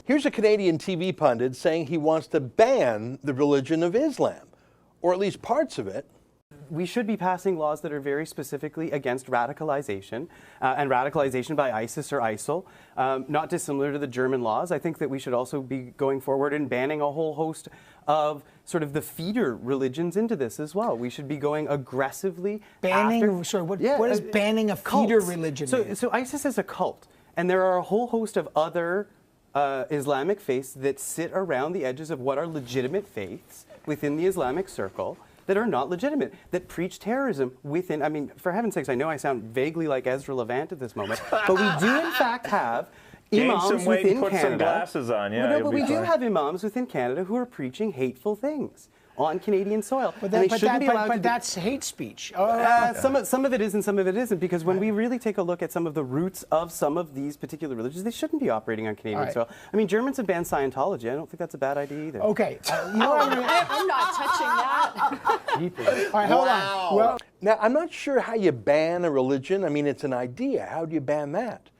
Here's a Canadian TV pundit saying he wants to ban the religion of Islam, or at least parts of it. We should be passing laws that are very specifically against radicalization, and radicalization by ISIS or ISIL, not dissimilar to the German laws. I think that we should also be going forward and banning a whole host of sort of the feeder religions into this as well. We should be going aggressively banning. Sorry, what is banning a feeder religion? So ISIS is a cult, and there are a whole host of other Islamic faiths that sit around the edges of what are legitimate faiths within the Islamic circle that are not legitimate, that preach terrorism within, I mean, for heaven's sakes, I know I sound vaguely like Ezra Levant at this moment, but we do in fact have imams within put Canada. Some glasses on, yeah. No, but we do have imams within Canada who are preaching hateful things on Canadian soil. But But that's hate speech. Some of it is and some of it isn't, because when we really take a look at some of the roots of some of these particular religions, they shouldn't be operating on Canadian soil. I mean, Germans have banned Scientology. I don't think that's a bad idea either. Okay. I'm not touching that. All right, hold on. Well, now, I'm not sure how you ban a religion. I mean, it's an idea. How do you ban that?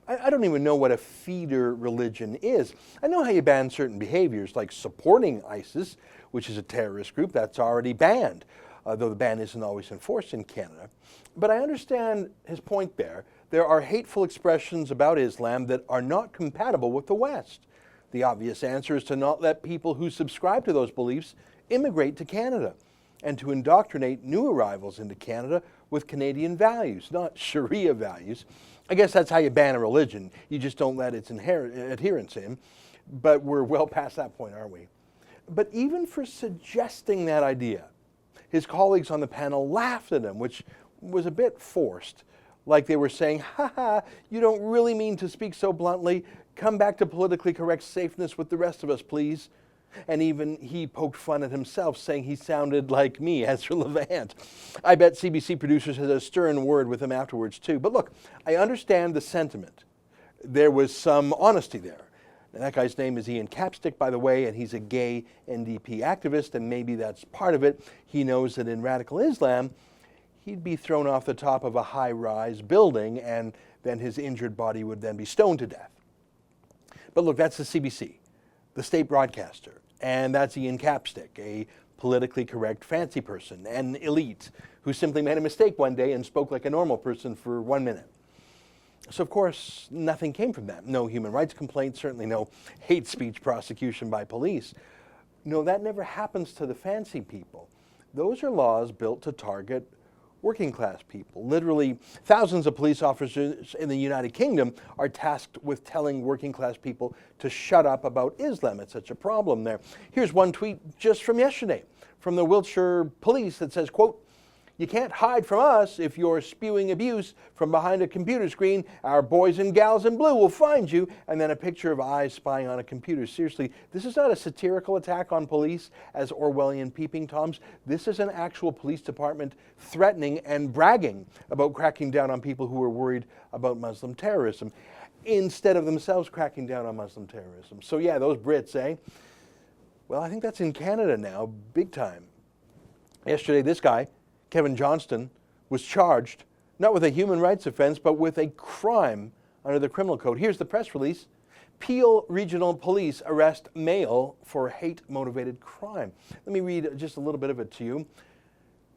I don't even know what a feeder religion is. I know how you ban certain behaviors, like supporting ISIS, which is a terrorist group. That's already banned, though the ban isn't always enforced in Canada. But I understand his point there. There are hateful expressions about Islam that are not compatible with the West. The obvious answer is to not let people who subscribe to those beliefs immigrate to Canada, and to indoctrinate new arrivals into Canada with Canadian values, not Sharia values. I guess that's how you ban a religion. You just don't let its adherents in. But we're well past that point, aren't we? But even for suggesting that idea, his colleagues on the panel laughed at him, which was a bit forced. Like they were saying, ha, you don't really mean to speak so bluntly. Come back to politically correct safeness with the rest of us, please. And even he poked fun at himself, saying he sounded like me, Ezra Levant. I bet CBC producers had a stern word with him afterwards, too. But look, I understand the sentiment. There was some honesty there. Now, that guy's name is Ian Capstick, by the way, and he's a gay NDP activist, and maybe that's part of it. He knows that in radical Islam, he'd be thrown off the top of a high-rise building, and then his injured body would then be stoned to death. But look, that's the CBC, the state broadcaster. And that's Ian Capstick, a politically correct fancy person, an elite, who simply made a mistake one day and spoke like a normal person for 1 minute. So, of course, nothing came from that. No human rights complaints, certainly no hate speech prosecution by police. No, that never happens to the fancy people. Those are laws built to target working class people. Literally, thousands of police officers in the United Kingdom are tasked with telling working class people to shut up about Islam. It's such a problem there. Here's one tweet just from yesterday from the Wiltshire police that says, quote, "You can't hide from us if you're spewing abuse from behind a computer screen. Our boys and gals in blue will find you." And then a picture of eyes spying on a computer. Seriously, this is not a satirical attack on police as Orwellian peeping toms. This is an actual police department threatening and bragging about cracking down on people who are worried about Muslim terrorism, instead of themselves cracking down on Muslim terrorism. So yeah, those Brits, eh? Well, I think that's in Canada now, big time. Yesterday, this guy, J Johnston, was charged not with a human rights offense, but with a crime under the criminal code. Here's the press release. Peel Regional Police arrest male for hate-motivated crime. Let me read just a little bit of it to you.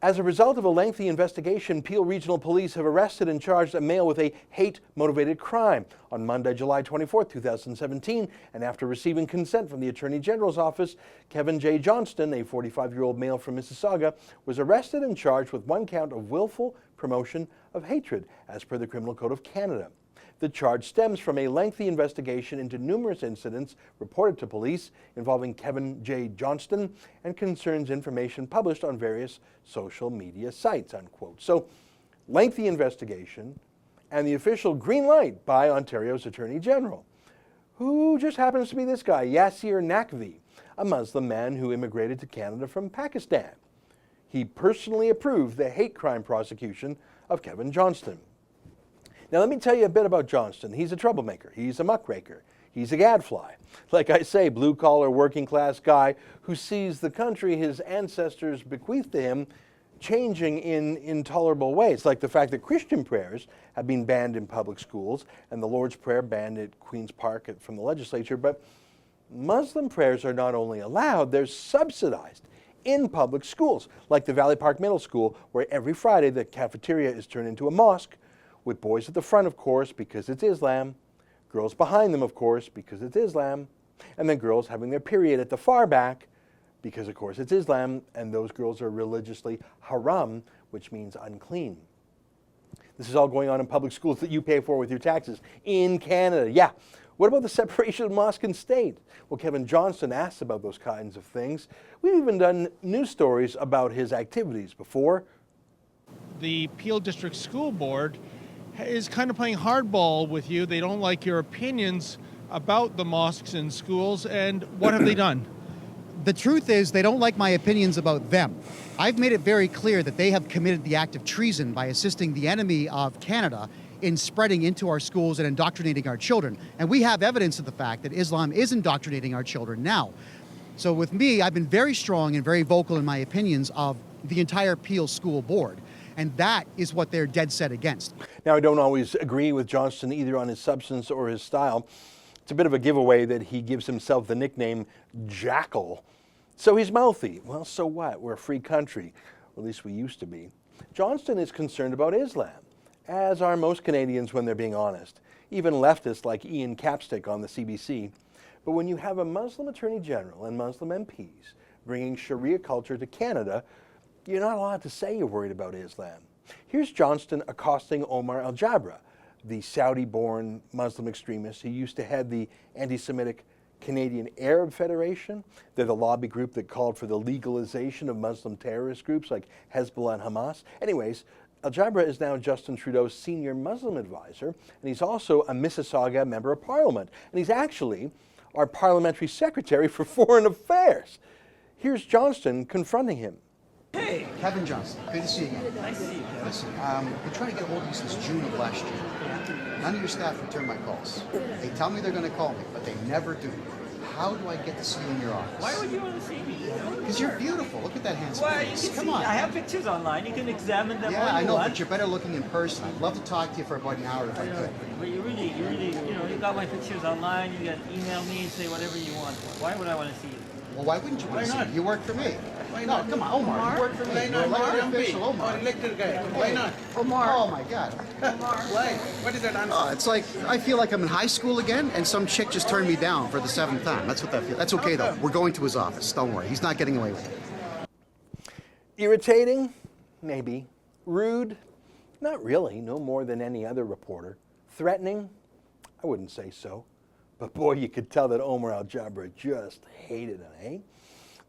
As a result of a lengthy investigation, Peel Regional Police have arrested and charged a male with a hate-motivated crime on Monday, July 24, 2017, and after receiving consent from the Attorney General's office, J Johnston, a 45-year-old male from Mississauga, was arrested and charged with 1 count of willful promotion of hatred, as per the Criminal Code of Canada. The charge stems from a lengthy investigation into numerous incidents reported to police involving J Johnston and concerns information published on various social media sites, unquote. So, lengthy investigation and the official green light by Ontario's Attorney General, who just happens to be this guy, Yasir Naqvi, a Muslim man who immigrated to Canada from Pakistan. He personally approved the hate crime prosecution of J Johnston. Now, let me tell you a bit about Johnston. He's a troublemaker. He's a muckraker. He's a gadfly. Like I say, blue-collar, working-class guy who sees the country his ancestors bequeathed to him changing in intolerable ways, like the fact that Christian prayers have been banned in public schools and the Lord's Prayer banned at Queen's Park from the legislature, but Muslim prayers are not only allowed, they're subsidized in public schools, like the Valley Park Middle School, where every Friday the cafeteria is turned into a mosque, with boys at the front, of course, because it's Islam, girls behind them, of course, because it's Islam, and then girls having their period at the far back, because, of course, it's Islam, and those girls are religiously haram, which means unclean. This is all going on in public schools that you pay for with your taxes in Canada. Yeah. What about the separation of mosque and state? Well, Kevin Johnston asks about those kinds of things. We've even done news stories about his activities before. The Peel District School Board is kind of playing hardball with you. They don't like your opinions about the mosques and schools, and what have they done? The truth is, they don't like my opinions about them. I've made it very clear that they have committed the act of treason by assisting the enemy of Canada in spreading into our schools and indoctrinating our children. And we have evidence of the fact that Islam is indoctrinating our children now. So with me, I've been very strong and very vocal in my opinions of the entire Peel School Board. And that is what they're dead set against. Now, I don't always agree with Johnston either on his substance or his style. It's a bit of a giveaway that he gives himself the nickname Jackal. So he's mouthy. Well, so what? We're a free country. Or at least we used to be. Johnston is concerned about Islam, as are most Canadians when they're being honest. Even leftists like Ian Capstick on the CBC. But when you have a Muslim Attorney General and Muslim MPs bringing Sharia culture to Canada, you're not allowed to say you're worried about Islam. Here's Johnston accosting Omar Al-Jabra, the Saudi-born Muslim extremist who used to head the anti-Semitic Canadian Arab Federation. They're the lobby group that called for the legalization of Muslim terrorist groups like Hezbollah and Hamas. Anyways, Al-Jabra is now Justin Trudeau's senior Muslim advisor, and he's also a Mississauga member of Parliament. And he's actually our parliamentary secretary for foreign affairs. Here's Johnston confronting him. Hey, Kevin Johnston, good to see you again. Nice to see you. Listen, I've been trying to get a hold of you since June of last year. None of your staff return my calls. They tell me they're going to call me, but they never do. How do I get to see you in your office? Why would you want to see me? Because you're beautiful. Look at that handsome Well, you can face. see. Come on. I have pictures online. You can examine them. Yeah, all I you know, want. but you're better looking in person. I'd love to talk to you for about an hour if I could. But you really, you got my pictures online. You can email me and say whatever you want. Why would I want to see you? Well, why wouldn't you want to see me? You work for me. Why No, not? come on, Omar. You work for me. Why You're not? elected Omar? official, Omar. Or elected guy. Why not? Oh my God. Why? What is that answer? It's like I feel like I'm in high school again, and some chick just turned me down for the 7th time. That's what that feels. That's okay though. We're going to his office. Don't worry. He's not getting away with it. Irritating? Maybe. Rude? Not really, no more than any other reporter. Threatening? I wouldn't say so. But boy, you could tell that Omar Al-Jabra just hated him, eh?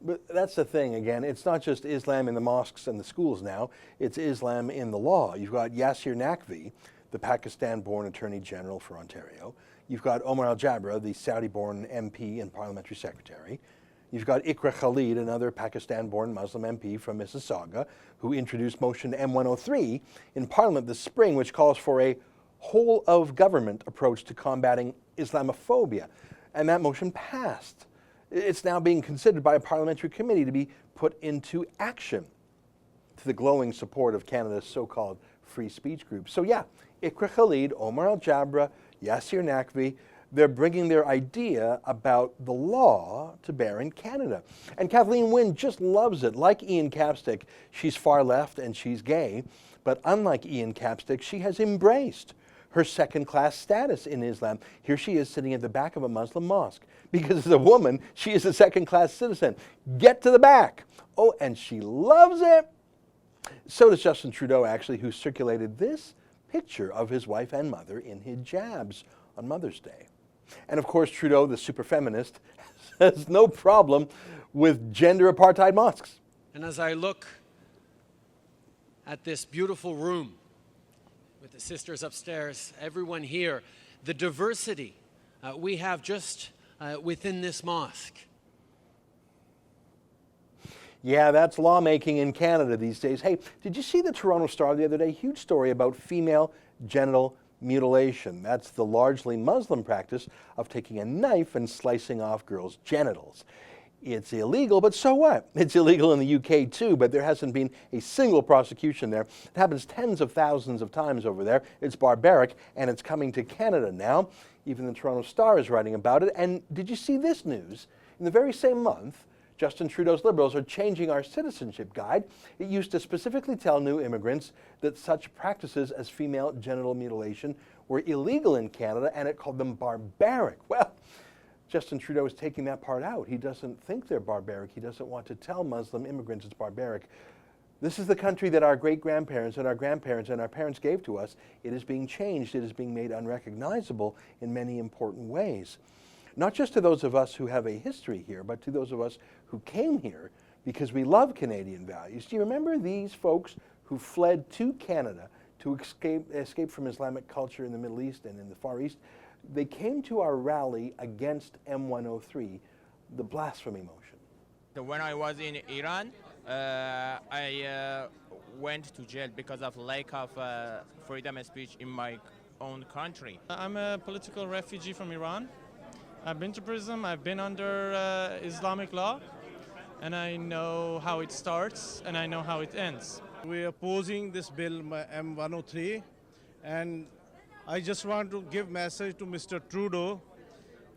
But that's the thing, again, it's not just Islam in the mosques and the schools now, it's Islam in the law. You've got Yasir Naqvi, the Pakistan-born Attorney General for Ontario. You've got Omar Al-Jabra, the Saudi-born MP and Parliamentary Secretary. You've got Iqra Khalid, another Pakistan-born Muslim MP from Mississauga, who introduced Motion M103 in Parliament this spring, which calls for a whole-of-government approach to combating Islamophobia. And that motion passed. It's now being considered by a parliamentary committee to be put into action to the glowing support of Canada's so-called free speech groups. So yeah, Iqra Khalid, Omar Al-Jabra, Yasir Naqvi, they're bringing their idea about the law to bear in Canada. And Kathleen Wynne just loves it. Like Ian Capstick, she's far left and she's gay, but unlike Ian Capstick, she has embraced her second-class status in Islam. Here she is sitting at the back of a Muslim mosque. Because as a woman, she is a second-class citizen. Get to the back. Oh, and she loves it. So does Justin Trudeau, actually, who circulated this picture of his wife and mother in hijabs on Mother's Day. And of course, Trudeau, the super feminist, has no problem with gender apartheid mosques. And as I look at this beautiful room with the sisters upstairs, everyone here, the diversity we have just within this mosque. Yeah, that's lawmaking in Canada these days. Hey, did you see the Toronto Star the other day? Huge story about female genital mutilation. That's the largely Muslim practice of taking a knife and slicing off girls' genitals. It's illegal, but so what? It's illegal in the UK too, but there hasn't been a single prosecution there. It happens tens of thousands of times over there. It's barbaric, and it's coming to Canada now. Even the Toronto Star is writing about it. And did you see this news? In the very same month, Justin Trudeau's Liberals are changing our citizenship guide. It used to specifically tell new immigrants that such practices as female genital mutilation were illegal in Canada, and it called them barbaric. Well, Justin Trudeau is taking that part out. He doesn't think they're barbaric. He doesn't want to tell Muslim immigrants it's barbaric. This is the country that our great-grandparents and our grandparents and our parents gave to us. It is being changed. It is being made unrecognizable in many important ways. Not just to those of us who have a history here, but to those of us who came here because we love Canadian values. Do you remember these folks who fled to Canada to escape from Islamic culture in the Middle East and in the Far East? They came to our rally against M103, the blasphemy motion. When I was in Iran, I went to jail because of lack of freedom of speech in my own country. I'm a political refugee from Iran. I've been to prison, I've been under Islamic law, and I know how it starts and I know how it ends. We're opposing this bill M103, and I just want to give message to Mr. Trudeau.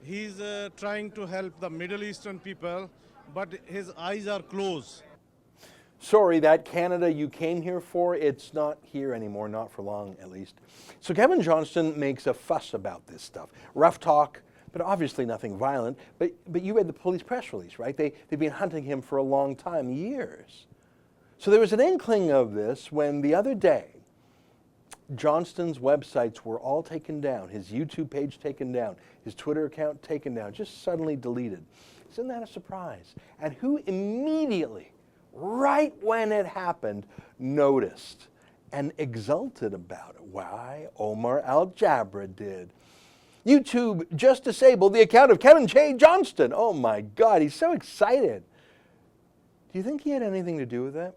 He's trying to help the Middle Eastern people, but his eyes are closed. Sorry, that Canada you came here for, it's not here anymore, not for long at least. So Kevin Johnston makes a fuss about this stuff. Rough talk, but obviously nothing violent. But you read the police press release, right? They've been hunting him for a long time, years. So there was an inkling of this when the other day, Johnston's websites were all taken down, his YouTube page taken down, his Twitter account taken down, just suddenly deleted. Isn't that a surprise? And who immediately, right when it happened, noticed and exulted about it? Why, Omar Al-Jabra did. YouTube just disabled the account of Kevin J Johnston. Oh my God, he's so excited. Do you think he had anything to do with that?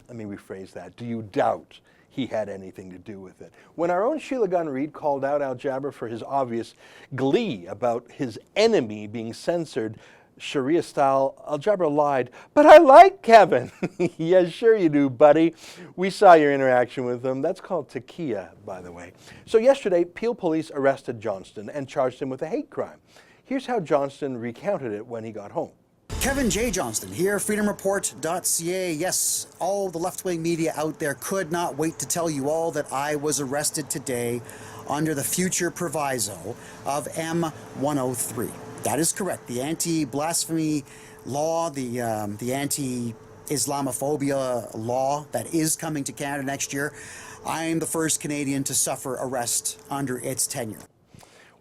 Let me rephrase that. Do you doubt he had anything to do with it? When our own Sheila Gunn-Reid called out Al-Jabra for his obvious glee about his enemy being censored, Sharia style, Al-Jabra lied, "But I like Kevin." Yeah, sure you do, buddy. We saw your interaction with him. That's called takia, by the way. So yesterday, Peel police arrested Johnston and charged him with a hate crime. Here's how Johnston recounted it when he got home. Kevin J Johnston here, freedomreport.ca. Yes, all the left-wing media out there could not wait to tell you all that I was arrested today under the future proviso of M103. That is correct. The anti-blasphemy law, the anti-Islamophobia law that is coming to Canada next year. I'm the first Canadian to suffer arrest under its tenure.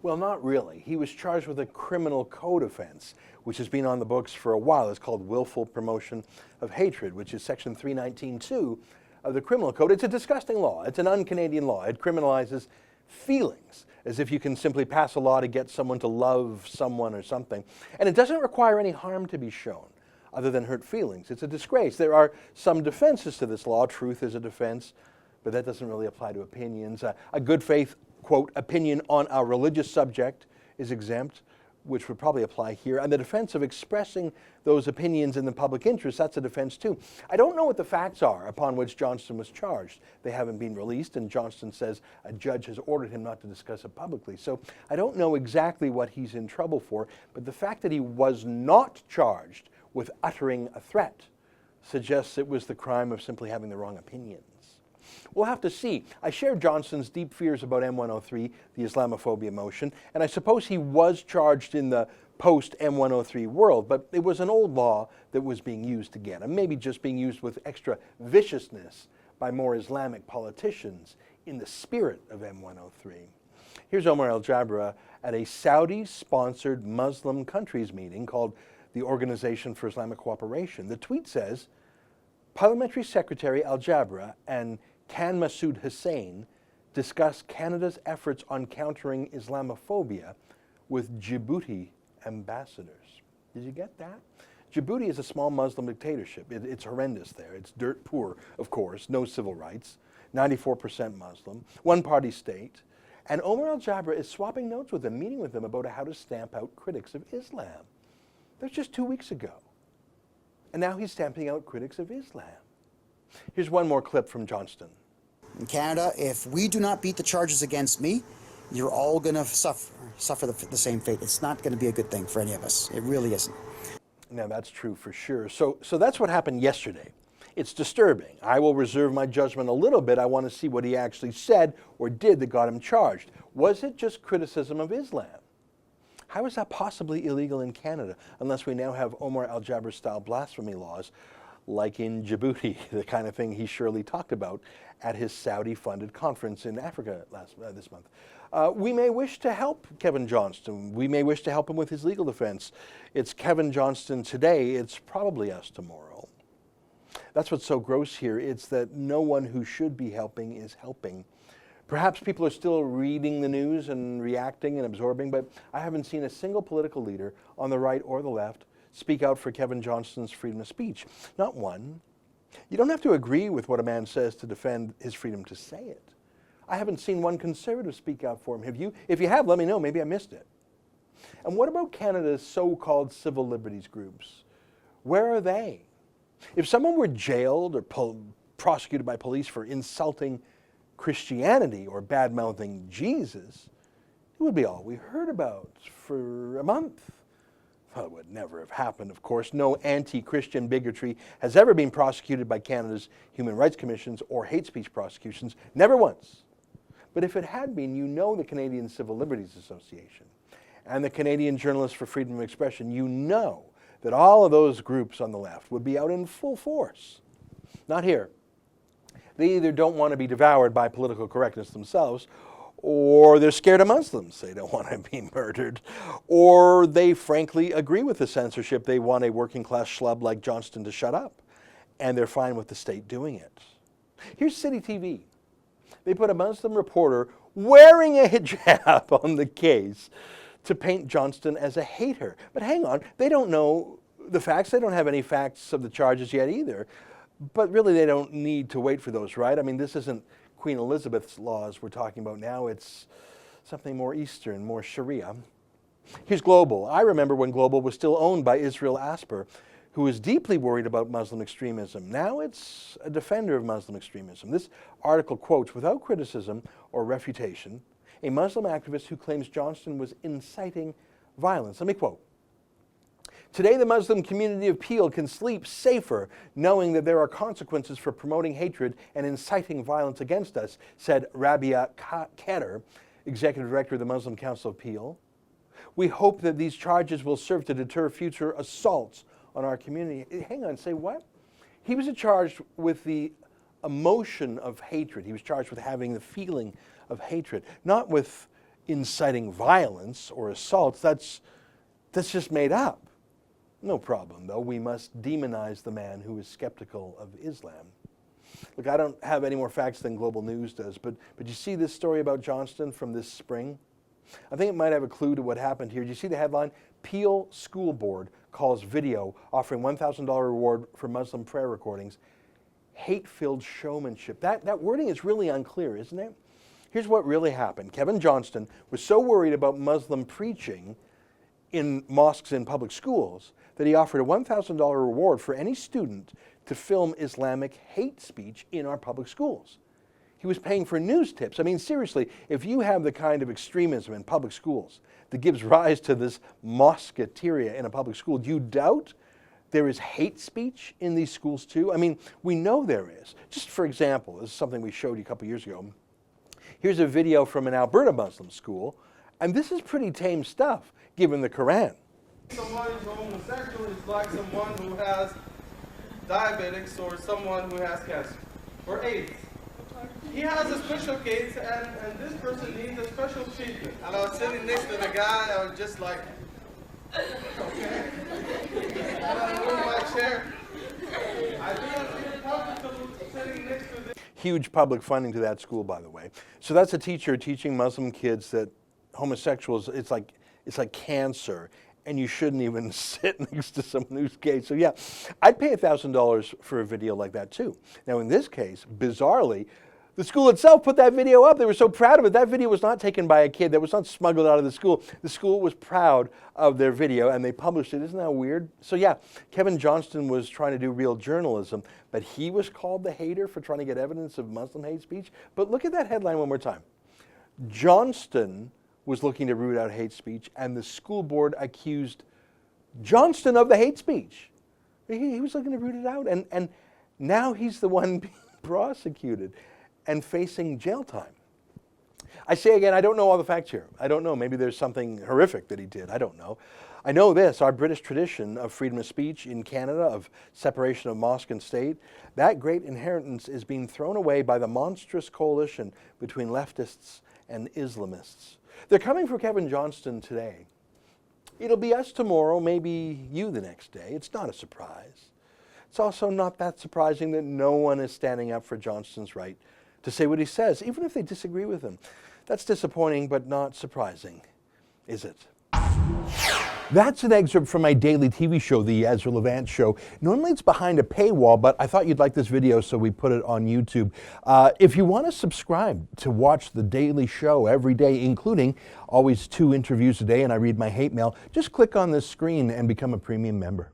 Well, not really. He was charged with a criminal code offense, which has been on the books for a while. It's called Willful Promotion of Hatred, which is Section 319(2) of the Criminal Code. It's a disgusting law. It's an un-Canadian law. It criminalizes feelings, as if you can simply pass a law to get someone to love someone or something. And it doesn't require any harm to be shown, other than hurt feelings. It's a disgrace. There are some defenses to this law. Truth is a defense, but that doesn't really apply to opinions. A good faith, quote, opinion on a religious subject is exempt, which would probably apply here. And the defense of expressing those opinions in the public interest, that's a defense too. I don't know what the facts are upon which Johnston was charged. They haven't been released, and Johnston says a judge has ordered him not to discuss it publicly. So I don't know exactly what he's in trouble for, but the fact that he was not charged with uttering a threat suggests it was the crime of simply having the wrong opinions. We'll have to see. I share Johnston's deep fears about M103, the Islamophobia motion, and I suppose he was charged in the post-M103 world, but it was an old law that was being used again, and maybe just being used with extra viciousness by more Islamic politicians in the spirit of M103. Here's Omar Al-Jabra at a Saudi-sponsored Muslim countries meeting called the Organization for Islamic Cooperation. The tweet says, Parliamentary Secretary Al-Jabra and Khan Masood Hussain discuss Canada's efforts on countering Islamophobia with Djibouti ambassadors. Did you get that? Djibouti is a small Muslim dictatorship. It's horrendous there. It's dirt poor, of course, no civil rights, 94% Muslim, one-party state. And Omar Al-Jabra is swapping notes with them, meeting with them about how to stamp out critics of Islam. That was just 2 weeks ago. And now he's stamping out critics of Islam. Here's one more clip from Johnston. In Canada, if we do not beat the charges against me, you're all going to suffer the same fate. It's not going to be a good thing for any of us. It really isn't. Now, that's true for sure. So that's what happened yesterday. It's disturbing. I will reserve my judgment a little bit. I want to see what he actually said or did that got him charged. Was it just criticism of Islam? How is that possibly illegal in Canada unless we now have Omar al-Jabr style blasphemy laws like in Djibouti, the kind of thing he surely talked about at his Saudi-funded conference in Africa this month. We may wish to help Kevin Johnston. We may wish to help him with his legal defense. It's Kevin Johnston today. It's probably us tomorrow. That's what's so gross here. It's that no one who should be helping is helping. Perhaps people are still reading the news and reacting and absorbing, but I haven't seen a single political leader on the right or the left speak out for Kevin Johnston's freedom of speech. Not one. You don't have to agree with what a man says to defend his freedom to say it. I haven't seen one conservative speak out for him. Have you? If you have, let me know. Maybe I missed it. And what about Canada's so-called civil liberties groups? Where are they? If someone were jailed or prosecuted by police for insulting Christianity or bad-mouthing Jesus, it would be all we heard about for a month. Well, it would never have happened, of course. No anti-Christian bigotry has ever been prosecuted by Canada's Human Rights Commissions or hate speech prosecutions, never once. But if it had been, you know the Canadian Civil Liberties Association and the Canadian Journalists for Freedom of Expression, you know that all of those groups on the left would be out in full force. Not here. They either don't want to be devoured by political correctness themselves, or they're scared of Muslims. They don't want to be murdered. Or they frankly agree with the censorship. They want a working class schlub like Johnston to shut up. And they're fine with the state doing it. Here's CityTV. They put a Muslim reporter wearing a hijab on the case to paint Johnston as a hater. But hang on, they don't know the facts. They don't have any facts of the charges yet either. But really they don't need to wait for those, right? I mean, this isn't Queen Elizabeth's laws we're talking about now. It's something more Eastern, more Sharia. Here's Global. I remember when Global was still owned by Israel Asper, who was deeply worried about Muslim extremism. Now it's a defender of Muslim extremism. This article quotes, without criticism or refutation, a Muslim activist who claims Johnston was inciting violence. Let me quote. Today, the Muslim community of Peel can sleep safer knowing that there are consequences for promoting hatred and inciting violence against us, said Rabia Khader, Executive Director of the Muslim Council of Peel. We hope that these charges will serve to deter future assaults on our community. Hang on, say what? He was charged with the emotion of hatred. He was charged with having the feeling of hatred, not with inciting violence or assaults. That's just made up. No problem, though. We must demonize the man who is skeptical of Islam. Look, I don't have any more facts than Global News does, but you see this story about Johnston from this spring? I think it might have a clue to what happened here. Do you see the headline? Peel School Board calls video offering $1,000 reward for Muslim prayer recordings hate-filled showmanship. That wording is really unclear, isn't it? Here's what really happened. Kevin Johnston was so worried about Muslim preaching in mosques and public schools that he offered a $1,000 reward for any student to film Islamic hate speech in our public schools. He was paying for news tips. I mean, seriously, if you have the kind of extremism in public schools that gives rise to this mosqueteria in a public school, do you doubt there is hate speech in these schools too? I mean, we know there is. Just for example, this is something we showed you a couple years ago. Here's a video from an Alberta Muslim school, and this is pretty tame stuff, given the Quran. Someone who's homosexual is like someone who has diabetics or someone who has cancer or AIDS. He has a special case and this person needs a special treatment. And I was sitting next to the guy, I was just like, okay. And I moved my chair. I didn't feel comfortable sitting next to this. Huge public funding to that school, by the way. So that's a teacher teaching Muslim kids that homosexuals, it's like cancer, and you shouldn't even sit next to someone who's gay. So yeah, I'd pay $1,000 for a video like that too. Now in this case, bizarrely, The school itself put that video up. They were so proud of it. That video was not taken by a kid. That was not smuggled out of the school. The school was proud of their video, and they published it. Isn't that weird? So yeah, Kevin Johnston was trying to do real journalism, but he was called the hater for trying to get evidence of Muslim hate speech. But look at that headline one more time. Johnston was looking to root out hate speech, and the school board accused Johnston of the hate speech. He was looking to root it out, and now he's the one being prosecuted and facing jail time. I say again, I don't know all the facts here. I don't know. Maybe there's something horrific that he did. I don't know. I know this, our British tradition of freedom of speech in Canada, of separation of mosque and state, that great inheritance is being thrown away by the monstrous coalition between leftists and Islamists. They're coming for Kevin Johnston today. It'll be us tomorrow, maybe you the next day. It's not a surprise. It's also not that surprising that no one is standing up for Johnston's right to say what he says, even if they disagree with him. That's disappointing, but not surprising, is it? That's an excerpt from my daily TV show, The Ezra Levant Show. Normally it's behind a paywall, but I thought you'd like this video, so we put it on YouTube. If you want to subscribe to watch the daily show every day, including always 2 interviews a day, and I read my hate mail, just click on this screen and become a premium member.